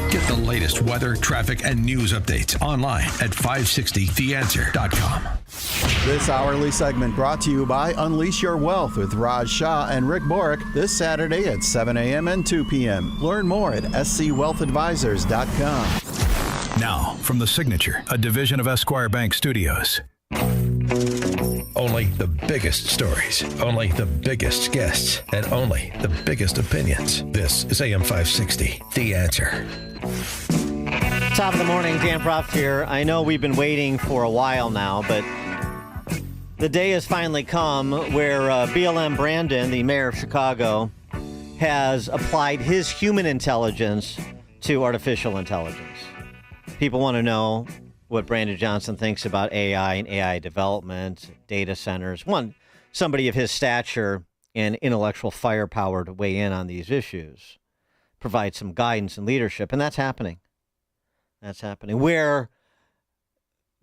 Get the latest weather, traffic, and news updates online at 560theanswer.com. This hourly segment brought to you by Unleash Your Wealth with Raj Shah and Rick Borick this Saturday at 7 a.m. and 2 p.m. Learn more at scwealthadvisors.com. Now, from The Signature, a division of Esquire Bank Studios. Only the biggest stories, only the biggest guests, and only the biggest opinions. This is AM 560, The Answer. Top of the morning, Dan Proft here. I know we've been waiting for a while now, but the day has finally come where BLM Brandon, the mayor of Chicago, has applied his human intelligence to artificial intelligence. People want to know what Brandon Johnson thinks about AI and AI development, data centers. Somebody of his stature and intellectual firepower to weigh in on these issues, provide some guidance and leadership, and that's happening. That's happening. Where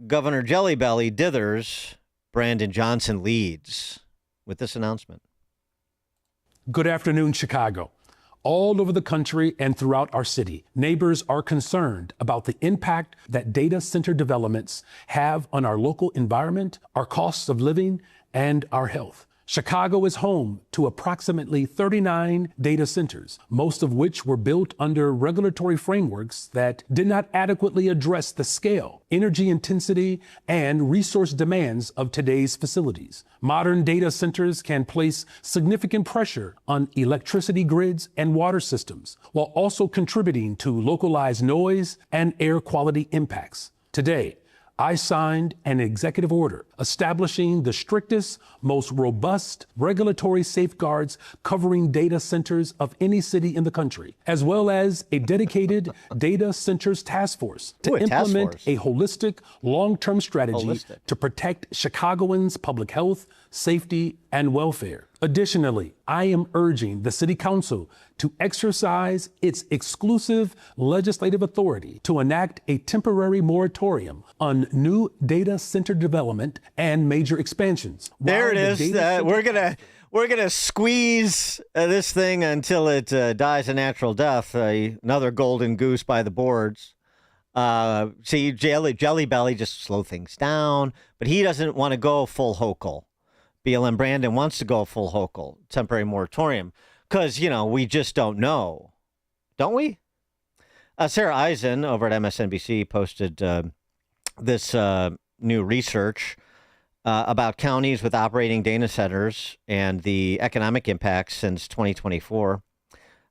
Governor Jellybelly dithers, Brandon Johnson leads with this announcement. Good afternoon, Chicago. All over the country and throughout our city, neighbors are concerned about the impact that data center developments have on our local environment, our costs of living, and our health. Chicago is home to approximately 39 data centers, most of which were built under regulatory frameworks that did not adequately address the scale, energy intensity, and resource demands of today's facilities. Modern data centers can place significant pressure on electricity grids and water systems, while also contributing to localized noise and air quality impacts. Today, I signed an executive order establishing the strictest, most robust regulatory safeguards covering data centers of any city in the country, as well as a dedicated data centers task force to implement a holistic, long-term strategy to protect Chicagoans' public health, safety, and welfare. Additionally, I am urging the City Council to exercise its exclusive legislative authority to enact a temporary moratorium on new data center development and major expansions. There it is. We're gonna squeeze this thing until it dies a natural death. Another golden goose by the boards. See, Jellybelly just slow things down, but he doesn't want to go full Hochul. BLM Brandon wants to go full Hochul, temporary moratorium, because, we just don't know. Don't we? Sarah Eisen over at MSNBC posted this new research about counties with operating data centers and the economic impacts since 2024.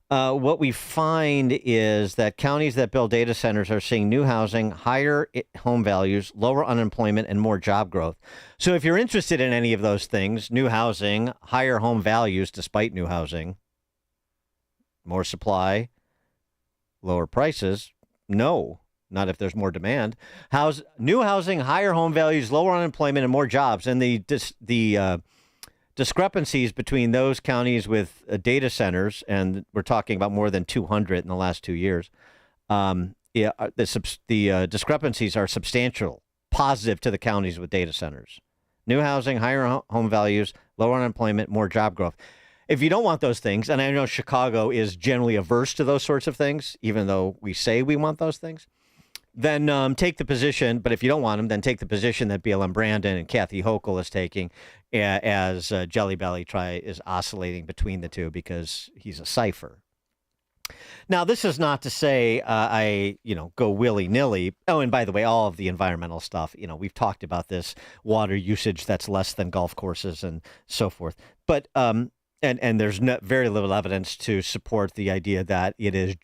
What we find is that counties that build data centers are seeing new housing, higher home values, lower unemployment, and more job growth. So if you're interested in any of those things, new housing, higher home values despite new housing, more supply, lower prices, no, not if there's more demand. New housing, higher home values, lower unemployment, and more jobs. And the discrepancies between those counties with data centers, and we're talking about more than 200 in the last 2 years, the discrepancies are substantial, positive to the counties with data centers. New housing, higher home values, lower unemployment, more job growth. If you don't want those things, and I know Chicago is generally averse to those sorts of things, even though we say we want those things, then take the position, but if you don't want them, then take the position that BLM Brandon and Kathy Hochul is taking as Jellybelly is oscillating between the two because he's a cipher. Now, this is not to say I go willy-nilly. Oh, and by the way, all of the environmental stuff, we've talked about this, water usage that's less than golf courses and so forth. But and there's very little evidence to support the idea that it is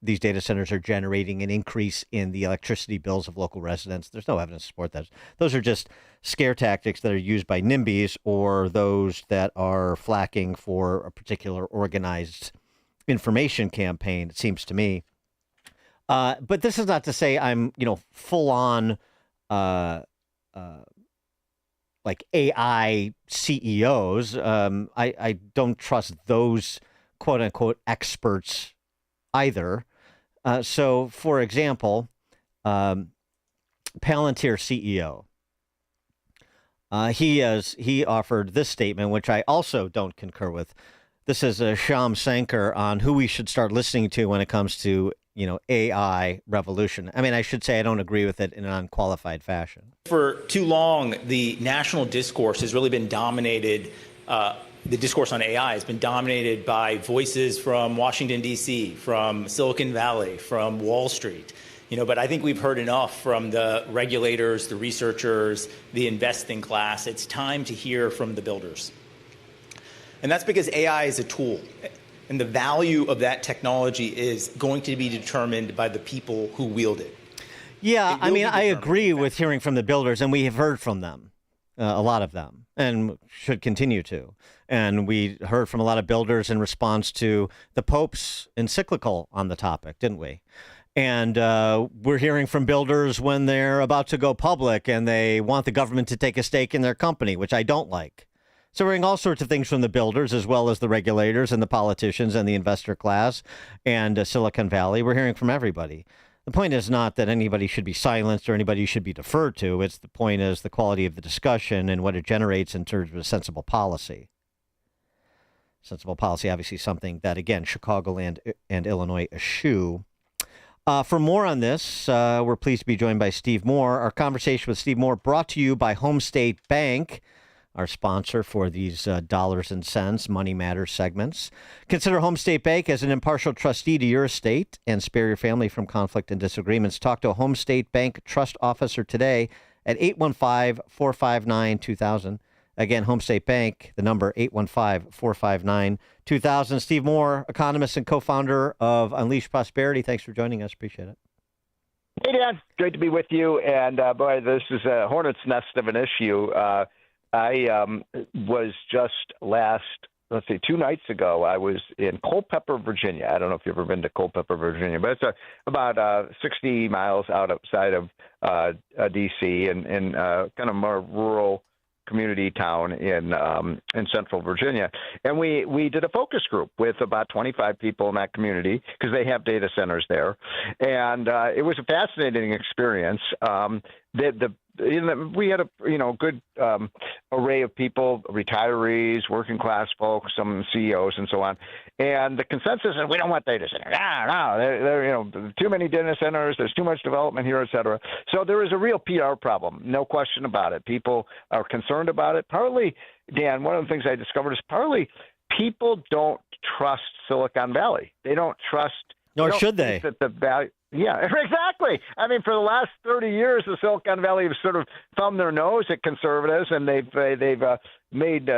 these data centers are generating an increase in the electricity bills of local residents. There's no evidence to support that. Those are just scare tactics that are used by NIMBYs or those that are flacking for a particular organized information campaign, it seems to me. But this is not to say I'm, full on like AI CEOs. I don't trust those quote unquote experts either. So, for example, Palantir CEO, he offered this statement, which I also don't concur with. This is Shyam Sankar on who we should start listening to when it comes to AI revolution. I mean, I should say I don't agree with it in an unqualified fashion. For too long, the national discourse has really been dominated. The discourse on AI has been dominated by voices from Washington, D.C., from Silicon Valley, from Wall Street. But I think we've heard enough from the regulators, the researchers, the investing class. It's time to hear from the builders. And that's because AI is a tool. And the value of that technology is going to be determined by the people who wield it. Yeah, I mean, I agree with hearing from the builders, and we have heard from them, a lot of them, and should continue to. And we heard from a lot of builders in response to the Pope's encyclical on the topic, didn't we? And we're hearing from builders when they're about to go public and they want the government to take a stake in their company, which I don't like. So we're hearing all sorts of things from the builders, as well as the regulators and the politicians and the investor class and Silicon Valley. We're hearing from everybody. The point is not that anybody should be silenced or anybody should be deferred to. It's the point is the quality of the discussion and what it generates in terms of sensible policy. Sensible policy, obviously something that, again, Chicagoland and Illinois eschew. For more on this, we're pleased to be joined by Steve Moore. Our conversation with Steve Moore brought to you by Home State Bank, our sponsor for these dollars and cents, Money Matters segments. Consider Home State Bank as an impartial trustee to your estate and spare your family from conflict and disagreements. Talk to a Home State Bank trust officer today at 815-459-2000. Again, Home State Bank, the number 815-459-2000. Steve Moore, economist and co-founder of Unleash Prosperity. Thanks for joining us. Appreciate it. Hey, Dan. Great to be with you. And, boy, this is a hornet's nest of an issue. I was just 2 nights ago, I was in Culpeper, Virginia. I don't know if you've ever been to Culpeper, Virginia, but it's about 60 miles outside of D.C. and kind of more rural community town in central Virginia. And we did a focus group with about 25 people in that community because they have data centers there. And it was a fascinating experience. We had a good array of people, retirees, working class folks, some CEOs, and so on. And the consensus is we don't want data centers. No, they're too many data centers. There's too much development here, et cetera. So there is a real PR problem, no question about it. People are concerned about it. Partly, Dan, one of the things I discovered is partly people don't trust Silicon Valley. They don't trust. Nor should they. That the value. Yeah, exactly. I mean, for the last 30 years, the Silicon Valley have sort of thumbed their nose at conservatives, and they've made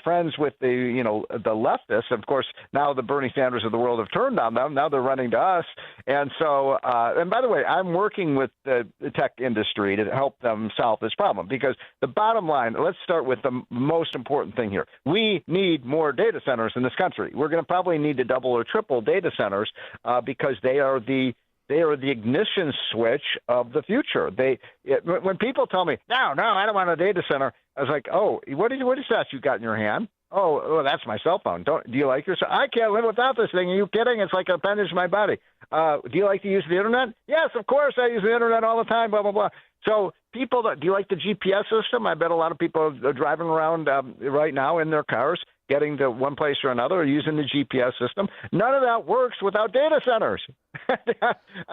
friends with the leftists. Of course, now the Bernie Sanders of the world have turned on them. Now they're running to us. And so, and by the way, I'm working with the tech industry to help them solve this problem because the bottom line. Let's start with the most important thing here. We need more data centers in this country. We're going to probably need to double or triple data centers because they are the ignition switch of the future. When people tell me, no, I don't want a data center, I was like, oh, what is that you got in your hand? Oh, that's my cell phone. Do you like your? I can't live without this thing. Are you kidding? It's like an appendage to my body. Do you like to use the internet? Yes, of course. I use the internet all the time. Blah blah blah. So people, do you like the GPS system? I bet a lot of people are driving around right now in their cars, getting to one place or another, using the GPS system. None of that works without data centers. I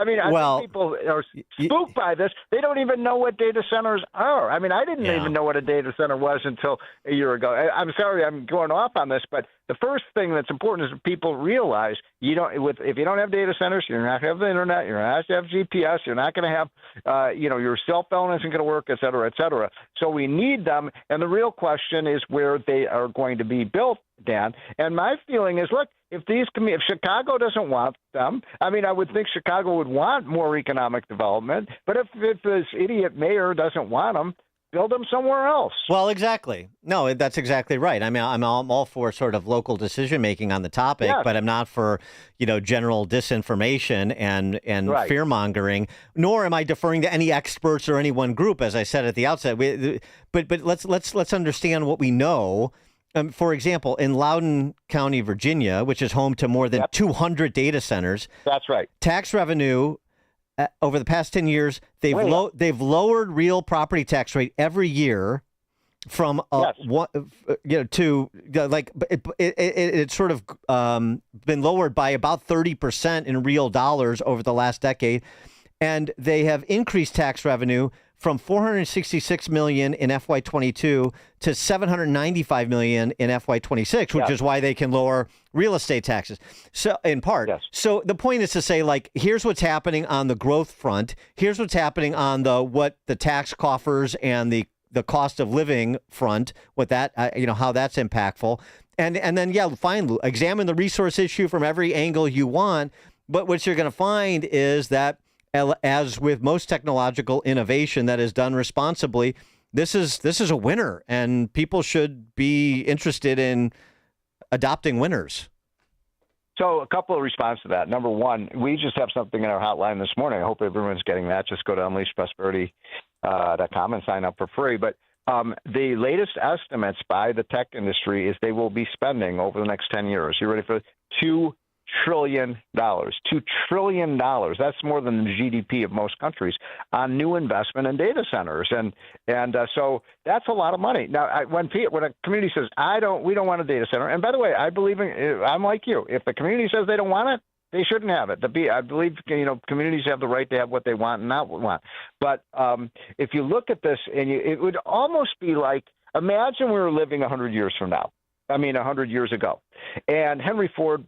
mean, I think people are spooked by this. They don't even know what data centers are. I mean, I didn't even know what a data center was until a year ago. I'm sorry I'm going off on this, but the first thing that's important is that people realize if you don't have data centers, you're not going to have the internet, you're not going to have GPS, you're not going to have, your cell phone isn't going to work, et cetera, et cetera. So we need them, and the real question is where they are going to be built, Dan. And my feeling is, look, if Chicago doesn't want them, I mean, I would think Chicago would want more economic development, but if this idiot mayor doesn't want them, build them somewhere else. Well, exactly. No, that's exactly right. I mean, I'm all for sort of local decision making on the topic, but I'm not for, general disinformation and right. Fear mongering. Nor am I deferring to any experts or any one group, as I said at the outset. But let's understand what we know. For example, in Loudoun County, Virginia, which is home to more than 200 data centers. That's right. Tax revenue. Over the past 10 years, they've lowered real property tax rate every year from it's sort of been lowered by about 30% in real dollars over the last decade. And they have increased tax revenue from $466 million in FY22 to $795 million in FY26, which is why they can lower real estate taxes. So, in part, so the point is to say, like, here's what's happening on the growth front. Here's what's happening on the tax coffers and the cost of living front. What that how that's impactful, and then fine, examine the resource issue from every angle you want. But what you're going to find is that, as with most technological innovation that is done responsibly, this is a winner, and people should be interested in adopting winners. So a couple of responses to that. Number one, we just have something in our hotline this morning. I hope everyone's getting that. Just go to unleashprosperity.com and sign up for free. But the latest estimates by the tech industry is they will be spending over the next 10 years. You ready for $2 trillion? $2 trillion. That's more than the GDP of most countries on new investment in data centers, and so that's a lot of money. Now, when a community says we don't want a data center, and by the way, I'm like you. If the community says they don't want it, they shouldn't have it. I believe communities have the right to have what they want and not want. But if you look at this, it would almost be like, imagine we were living 100 years from now. I mean, 100 years ago, and Henry Ford,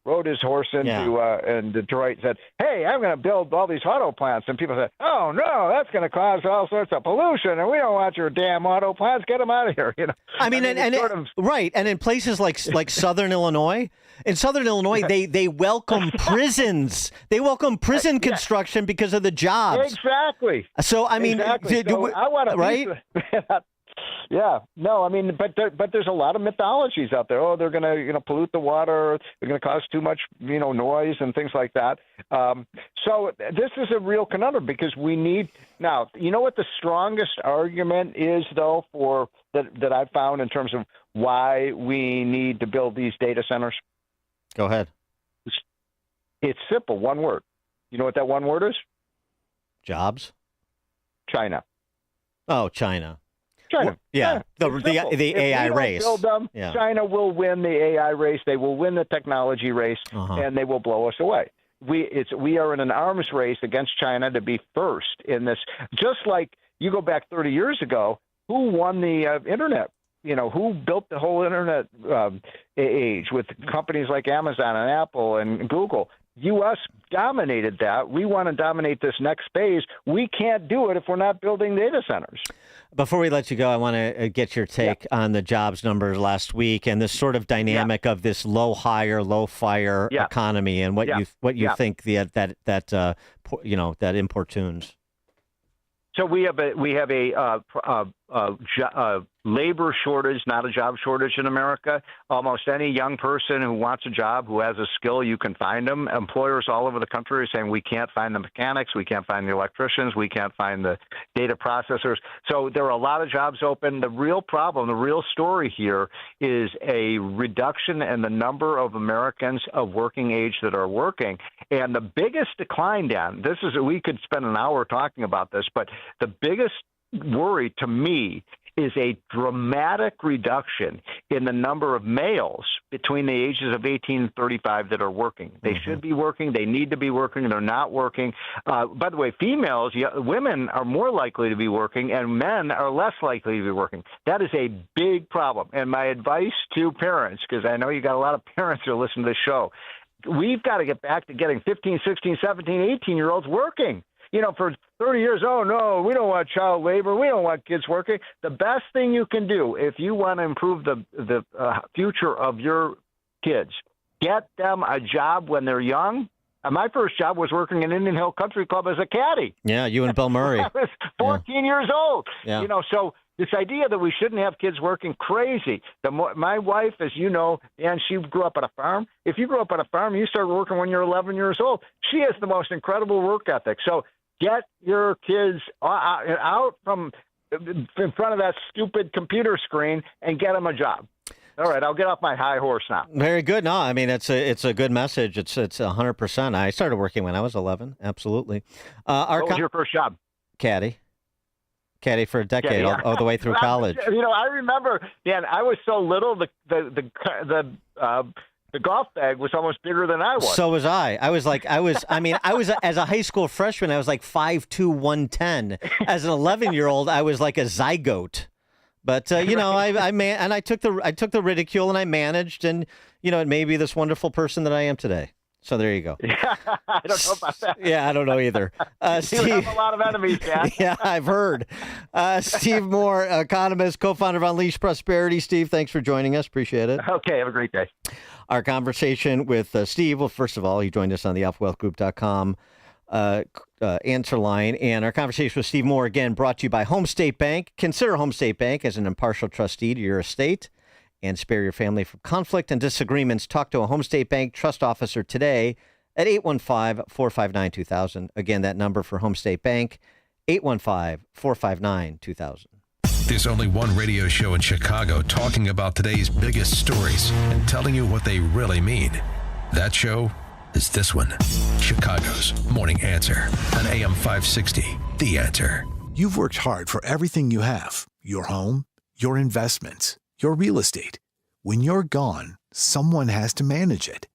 rode his horse into in Detroit and said, "Hey, I'm going to build all these auto plants." And people said, "Oh no, that's going to cause all sorts of pollution, and we don't want your damn auto plants. Get them out of here." Right, and in places like Southern Illinois, they welcome prisons. They welcome prison construction because of the jobs. Exactly. So I mean, So I want to right. Yeah, no, I mean, but there's a lot of mythologies out there. Oh, they're going to pollute the water. They're going to cause too much noise and things like that. So this is a real conundrum because we need now. You know what the strongest argument is, though, for that I've found in terms of why we need to build these data centers? Go ahead. It's simple. One word. You know what that one word is? Jobs. China. Oh, China. China. Yeah, the AI race. Build them, China will win the AI race. They will win the technology race, and they will blow us away. We are in an arms race against China to be first in this. Just like you go back 30 years ago, who won the internet? Who built the whole internet age with companies like Amazon and Apple and Google? U.S. dominated that. We want to dominate this next phase. We can't do it if we're not building data centers. Before we let you go, I want to get your take on the jobs numbers last week and this sort of dynamic of this low hire, low fire economy, and what you think that importunes. So we have a labor shortage, not a job shortage in America. Almost any young person who wants a job, who has a skill, you can find them. Employers all over the country are saying we can't find the mechanics, we can't find the electricians, we can't find the data processors. So there are a lot of jobs open. The real problem, the real story here is a reduction in the number of Americans of working age that are working. And the biggest decline, Dan, we could spend an hour talking about this, but the biggest worry to me is a dramatic reduction in the number of males between the ages of 18 and 35 that are working. They should be working. They need to be working. They're not working. By the way, women are more likely to be working, and men are less likely to be working. That is a big problem. And my advice to parents, because I know you got a lot of parents who listen to this show, we've got to get back to getting 15, 16, 17, 18-year-olds working. For 30 years, oh, no, we don't want child labor. We don't want kids working. The best thing you can do if you want to improve the future of your kids, get them a job when they're young. My first job was working in Indian Hill Country Club as a caddy. Yeah, you and Bill Murray. I was 14 years old. Yeah. So this idea that we shouldn't have kids working, crazy. My wife, as you know, and she grew up on a farm. If you grew up on a farm, you started working when you're 11 years old. She has the most incredible work ethic. So get your kids out from in front of that stupid computer screen and get them a job. All right, I'll get off my high horse now. Very good. No, I mean it's a good message. It's 100%. I started working when I was 11. Absolutely. What was your first job? Caddy for a decade, all the way through college. I remember, Dan. I was so little. The the golf bag was almost bigger than I was. So was I. I was as a high school freshman, I was like 5'2", 110. As an 11-year-old, I was like a zygote. But I took the ridicule and I managed, and it made me this wonderful person that I am today. So there you go. Yeah, I don't know about that. Yeah, I don't know either. Steve, you have a lot of enemies, Dan. Yeah, I've heard. Steve Moore, economist, co-founder of Unleash Prosperity. Steve, thanks for joining us. Appreciate it. Okay, have a great day. Our conversation with Steve, well, first of all, he joined us on the alphawealthgroup.com answer line. And our conversation with Steve Moore, again, brought to you by Home State Bank. Consider Home State Bank as an impartial trustee to your estate and spare your family from conflict and disagreements. Talk to a Home State Bank trust officer today at 815-459-2000. Again, that number for Home State Bank, 815-459-2000. There's only one radio show in Chicago talking about today's biggest stories and telling you what they really mean. That show is this one, Chicago's Morning Answer on AM 560, The Answer. You've worked hard for everything you have, your home, your investments, your real estate. When you're gone, someone has to manage it.